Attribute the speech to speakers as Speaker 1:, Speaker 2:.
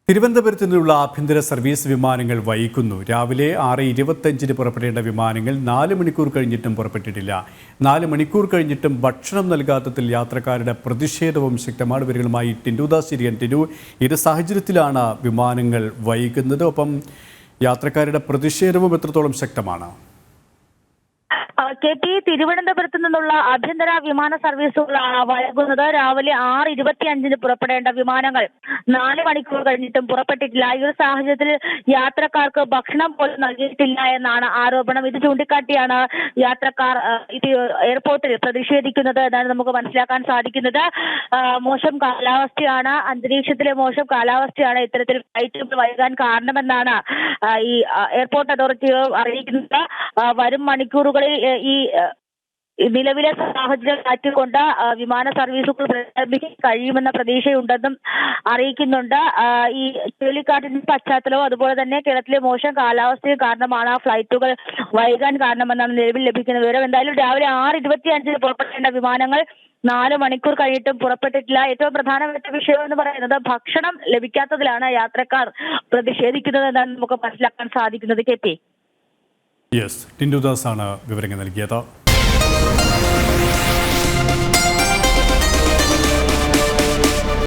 Speaker 1: തിരുവനന്തപുരത്ത് നിന്നുള്ള ആഭ്യന്തര സർവീസ് വിമാനങ്ങൾ വൈകുന്നു. രാവിലെ 6:25 പുറപ്പെടേണ്ട വിമാനങ്ങൾ 4 മണിക്കൂർ കഴിഞ്ഞിട്ടും പുറപ്പെട്ടിട്ടില്ല. 4 മണിക്കൂർ കഴിഞ്ഞിട്ടും ഭക്ഷണം നൽകാത്തതിൽ യാത്രക്കാരുടെ പ്രതിഷേധവും ശക്തമാണ്. ഇവരുമായി ടിൻഡുദാസ് ചിരിയൻ. ടിൻഡു, ഇത് സാഹചര്യത്തിലാണ് വിമാനങ്ങൾ വൈകുന്നത്. ഒപ്പം യാത്രക്കാരുടെ പ്രതിഷേധവും എത്രത്തോളം ശക്തമാണ്?
Speaker 2: KP തിരുവനന്തപുരത്ത് നിന്നുള്ള ആഭ്യന്തര വിമാന സർവീസുകളാണ് വൈകുന്നത്. രാവിലെ 6:25 പുറപ്പെടേണ്ട വിമാനങ്ങൾ 4 മണിക്കൂർ കഴിഞ്ഞിട്ടും പുറപ്പെട്ടിട്ടില്ല. ഈ ഒരു സാഹചര്യത്തിൽ യാത്രക്കാർക്ക് ഭക്ഷണം പോലും നൽകിയിട്ടില്ല എന്നാണ് ആരോപണം. ഇത് ചൂണ്ടിക്കാട്ടിയാണ് യാത്രക്കാർ ഇത് എയർപോർട്ടിൽ പ്രതിഷേധിക്കുന്നത് എന്നാണ് നമുക്ക് മനസ്സിലാക്കാൻ സാധിക്കുന്നത്. മോശം കാലാവസ്ഥയാണ്, അന്തരീക്ഷത്തിലെ മോശം കാലാവസ്ഥയാണ് ഇത്തരത്തിൽ ഫ്ലൈറ്റുകൾ വൈകാൻ കാരണമെന്നാണ് ഈ എയർപോർട്ട് അതോറിറ്റികൾ അറിയിക്കുന്നത്. വരും മണിക്കൂറുകളിൽ ഈ നിലവിലെ സാഹചര്യം മാറ്റിക്കൊണ്ട് വിമാന സർവീസുകൾ പുനരാരംഭിക്കാൻ കഴിയുമെന്ന പ്രതീക്ഷയുണ്ടെന്നും അറിയിക്കുന്നുണ്ട്. ഈ ചുഴലിക്കാറ്റിന്റെ പശ്ചാത്തലവും അതുപോലെ തന്നെ കേരളത്തിലെ മോശം കാലാവസ്ഥയും കാരണമാണ് ഫ്ലൈറ്റുകൾ വൈകാൻ കാരണമെന്നാണ് നിലവിൽ ലഭിക്കുന്ന വിവരം. എന്തായാലും രാവിലെ 6:25 പുറപ്പെടേണ്ട വിമാനങ്ങൾ 4 മണിക്കൂർ കഴിഞ്ഞിട്ടും പുറപ്പെട്ടിട്ടില്ല. ഏറ്റവും പ്രധാനപ്പെട്ട വിഷയം എന്ന് പറയുന്നത് ഭക്ഷണം ലഭിക്കാത്തതിലാണ് യാത്രക്കാർ പ്രതിഷേധിക്കുന്നത് എന്നാണ് നമുക്ക് മനസ്സിലാക്കാൻ സാധിക്കുന്നത്. KP
Speaker 1: ടിൻഡുദാസ് ആണ് വിവരങ്ങൾ നൽകിയത്.